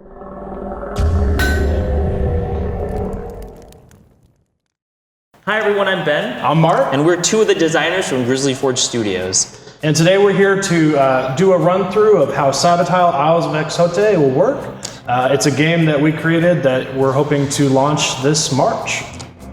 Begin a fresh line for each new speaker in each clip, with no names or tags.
Hi everyone, I'm Ben.
I'm Mark.
And we're two of the designers from Grizzly Forged Studios.
And today we're here to do a run-through of how Sabotile Isles of Hexoté will work. It's a game that we created that we're hoping to launch this March.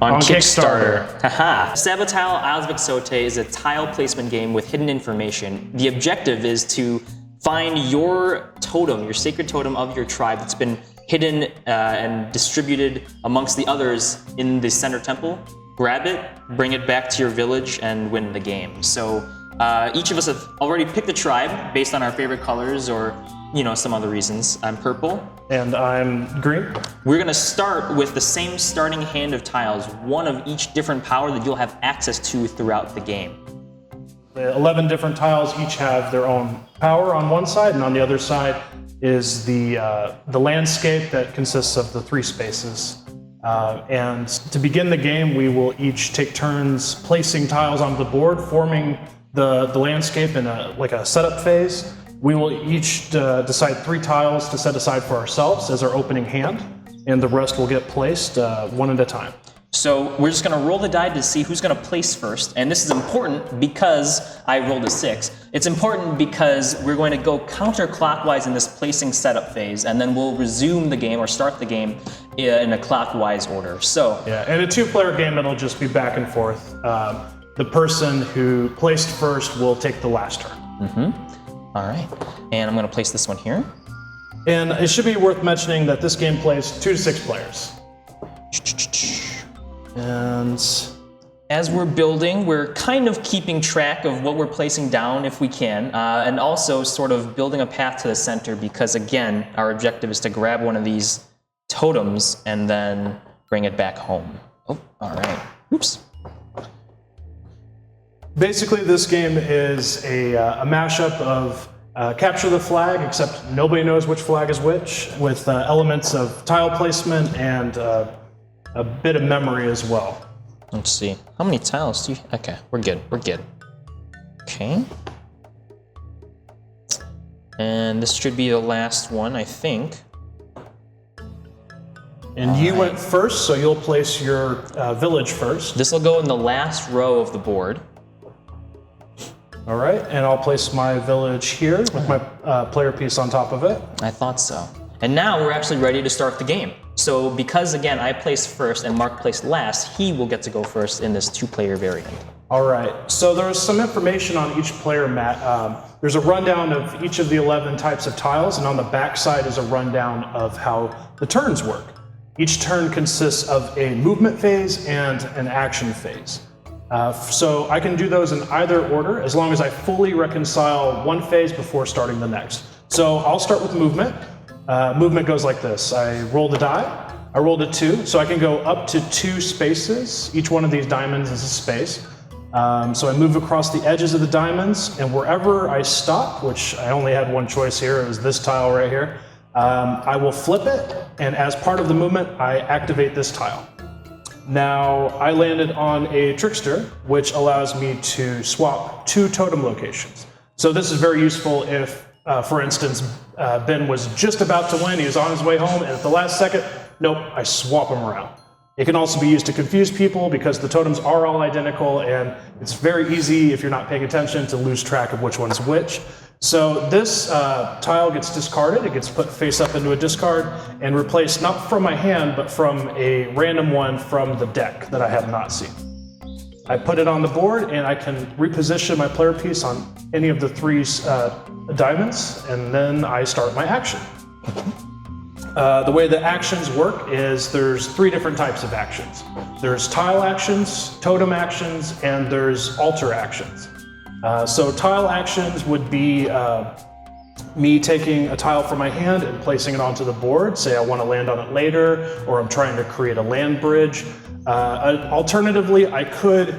On Kickstarter. Haha. Sabotile Isles of Hexoté is a tile placement game with hidden information. The objective is to find your totem, your sacred totem of your tribe that's been hidden and distributed amongst the others in the center temple. Grab it, bring it back to your village, and win the game. So each of us have already picked a tribe based on our favorite colors or, you know, some other reasons. I'm purple.
And I'm green.
We're gonna start with the same starting hand of tiles, one of each different power that you'll have access to throughout the game.
The 11 different tiles each have their own power on one side, and on the other side is the landscape that consists of the 3 spaces. And to begin the game, we will each take turns placing tiles on the board, forming the landscape in a setup phase. We will each decide 3 tiles to set aside for ourselves as our opening hand, and the rest will get placed one at a time.
So we're just gonna roll the die to see who's gonna place first, and this is important because I rolled a 6. It's important because we're going to go counterclockwise in this placing setup phase, and then we'll resume the game or start the game in a clockwise order. So
yeah, in a 2-player game, it'll just be back and forth. The person who placed first will take the last turn.
Mm-hmm. All right, and I'm gonna place this one here.
And it should be worth mentioning that this game plays 2 to 6 players. And
as we're building, we're kind of keeping track of what we're placing down if we can, and also sort of building a path to the center because, again, our objective is to grab one of these totems and then bring it back home. Oh, all right. Oops.
Basically, this game is a mashup of capture the flag, except nobody knows which flag is which, with elements of tile placement and a bit of memory as well.
Let's see. How many tiles do you... Okay, we're good. We're good. Okay. And this should be the last one, I think.
And you went first, so you'll place your village first.
This will go in the last row of the board.
All right, and I'll place my village here with my player piece on top of it.
I thought so. And now we're actually ready to start the game. So because, again, I placed first and Mark placed last, he will get to go first in this 2-player variant.
All right, so there's some information on each player mat. There's a rundown of each of the 11 types of tiles, and on the back side is a rundown of how the turns work. Each turn consists of a movement phase and an action phase. So I can do those in either order as long as I fully reconcile one phase before starting the next. So I'll start with movement. Movement goes like this. I roll the die. I rolled a 2, so I can go up to 2 spaces. Each one of these diamonds is a space. So I move across the edges of the diamonds, and wherever I stop, which I only had one choice here, it was this tile right here, I will flip it, and as part of the movement, I activate this tile. Now, I landed on a trickster, which allows me to swap 2 totem locations. So this is very useful if, for instance, Ben was just about to win, he was on his way home, and at the last second, nope, I swap him around. It can also be used to confuse people because the totems are all identical, and it's very easy, if you're not paying attention, to lose track of which one's which. So this tile gets discarded, it gets put face up into a discard, and replaced not from my hand, but from a random one from the deck that I have not seen. I put it on the board, and I can reposition my player piece on any of the 3 diamonds, and then I start my action. The way the actions work is there's 3 different types of actions. There's tile actions, totem actions, and there's altar actions. So tile actions would be me taking a tile from my hand and placing it onto the board. Say I want to land on it later, or I'm trying to create a land bridge. Alternatively, I could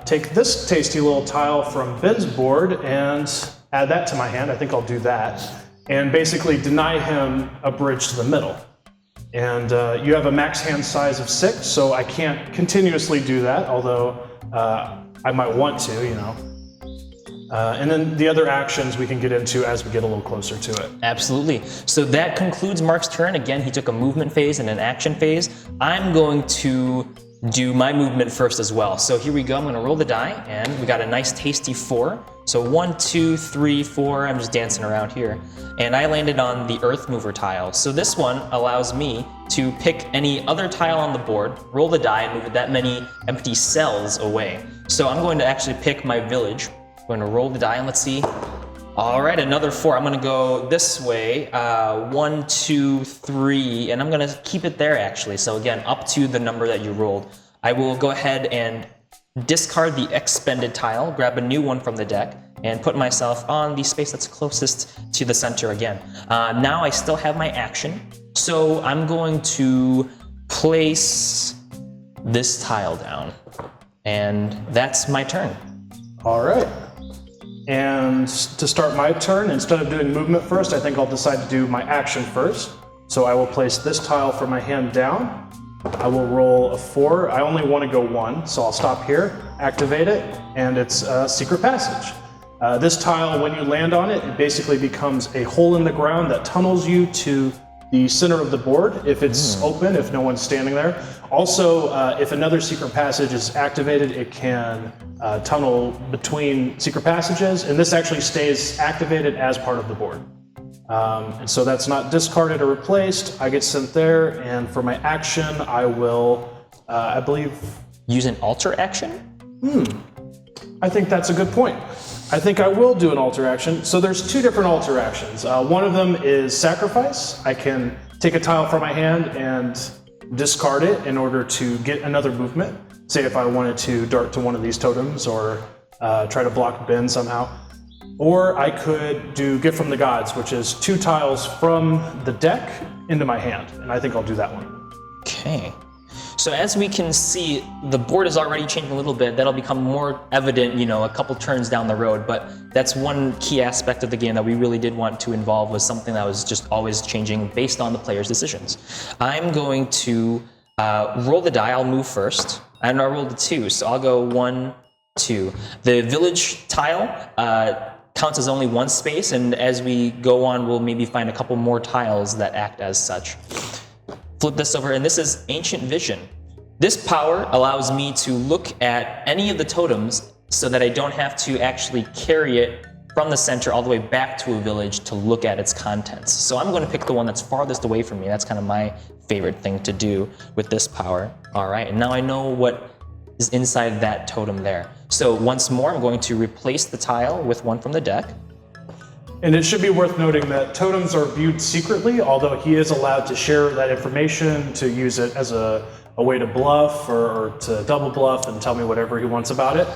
take this tasty little tile from Ben's board and add that to my hand. I think I'll do that. And basically deny him a bridge to the middle. And you have a max hand size of 6, so I can't continuously do that, although I might want to, you know. And then the other actions we can get into as we get a little closer to it.
Absolutely. So that concludes Mark's turn. Again, he took a movement phase and an action phase. I'm going to do my movement first as well. So here we go. I'm going to roll the die, and we got a nice tasty 4. So 1, 2, 3, 4. I'm just dancing around here. And I landed on the Earth Mover tile. So this one allows me to pick any other tile on the board, roll the die, and move that many empty cells away. So I'm going to actually pick my village. I'm going to roll the die, and let's see. All right, another 4. I'm going to go this way. 1, 2, 3, and I'm going to keep it there, actually. So again, up to the number that you rolled. I will go ahead and discard the expended tile, grab a new one from the deck, and put myself on the space that's closest to the center again. Now I still have my action, so I'm going to place this tile down, and that's my turn.
All right. And to start my turn, instead of doing movement first, I think I'll decide to do my action first. So I will place this tile from my hand down. I will roll a 4. I only want to go 1, so I'll stop here, activate it, and it's a secret passage. This tile, when you land on it, it basically becomes a hole in the ground that tunnels you to the center of the board if it's open, if no one's standing there. Also, if another secret passage is activated, it can tunnel between secret passages, and this actually stays activated as part of the board. And so that's not discarded or replaced. I get sent there, and for my action, I will, I believe...
Use an alter action?
I think that's a good point. I think I will do an alter action. So there's 2 different alter actions. One of them is sacrifice. I can take a tile from my hand and discard it in order to get another movement. Say if I wanted to dart to one of these totems or try to block Ben somehow. Or I could do Gift from the Gods, which is 2 tiles from the deck into my hand. And I think I'll do that one.
Okay. So as we can see, the board is already changing a little bit. That'll become more evident, a couple turns down the road. But that's one key aspect of the game that we really did want to involve, was something that was just always changing based on the player's decisions. I'm going to roll the die. I'll move first. And I rolled a 2, so I'll go 1, 2. The village tile counts as only 1 space, and as we go on, we'll maybe find a couple more tiles that act as such. Flip this over, and this is Ancient Vision. This power allows me to look at any of the totems so that I don't have to actually carry it from the center all the way back to a village to look at its contents. So I'm going to pick the one that's farthest away from me. That's kind of my favorite thing to do with this power. All right, and now I know what is inside that totem there. So once more, I'm going to replace the tile with one from the deck.
And it should be worth noting that totems are viewed secretly, although he is allowed to share that information, to use it as a way to bluff or to double bluff and tell me whatever he wants about it.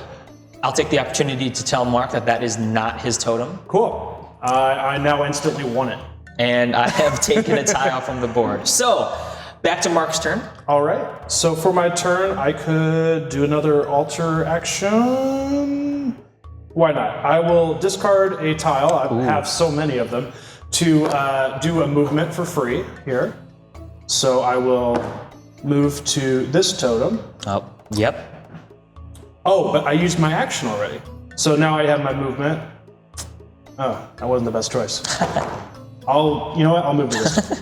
I'll take the opportunity to tell Mark that that is not his totem.
Cool. I now instantly want it.
And I have taken a tile from the board. So, back to Mark's turn.
All right. So for my turn, I could do another alter action. Why not? I will discard a tile. I have so many of them to do a movement for free here. So I will move to this totem.
Oh, yep.
Oh, but I used my action already. So now I have my movement. Oh, that wasn't the best choice. You know what? I'll move to this.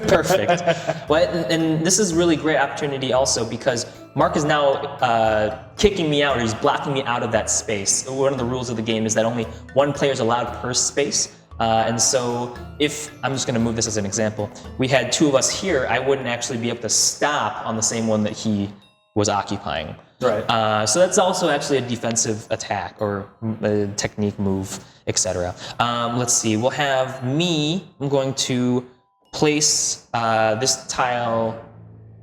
Perfect. Well, and this is a really great opportunity also because Mark is now kicking me out, or he's blocking me out of that space. One of the rules of the game is that only one player is allowed per space. And so if, I'm just going to move this as an example, we had 2 of us here, I wouldn't actually be able to stop on the same one that he was occupying.
Right.
So that's also actually a defensive attack or a technique move, etc. Let's see, we'll have me, I'm going to place this tile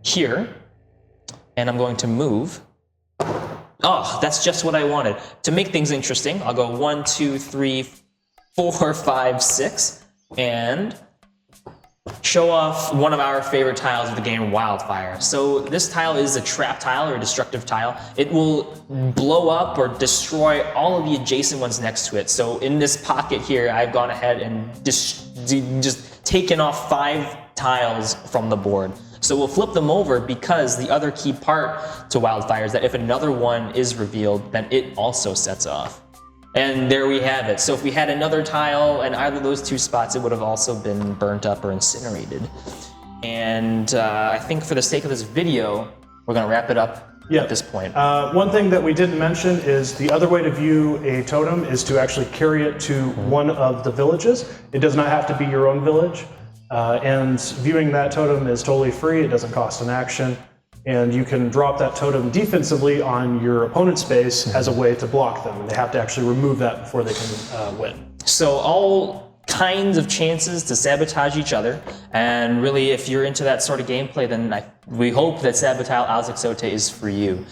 here, and I'm going to move. Oh, that's just what I wanted. To make things interesting, I'll go 1, 2, 3, 4, 5, 6, and show off one of our favorite tiles of the game, Wildfire. So this tile is a trap tile or a destructive tile. It will blow up or destroy all of the adjacent ones next to it. So in this pocket here, I've gone ahead and just taken off 5 tiles from the board. So we'll flip them over because the other key part to Wildfire is that if another one is revealed, then it also sets off. And there we have it. So if we had another tile in either of those two spots, it would have also been burnt up or incinerated. And I think for the sake of this video, we're going to wrap it up at this point.
One thing that we didn't mention is the other way to view a totem is to actually carry it to one of the villages. It does not have to be your own village. And viewing that totem is totally free. It doesn't cost an action. And you can drop that totem defensively on your opponent's base as a way to block them. And they have to actually remove that before they can win.
So all kinds of chances to sabotage each other. And really, if you're into that sort of gameplay, then we hope that Sabotile Hexoté is for you.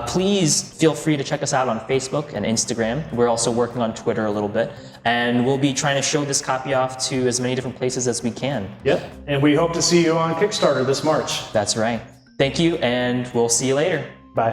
Please feel free to check us out on Facebook and Instagram. We're also working on Twitter a little bit. And we'll be trying to show this copy off to as many different places as we can.
Yep. And we hope to see you on Kickstarter this March.
That's right. Thank you, and we'll see you later.
Bye.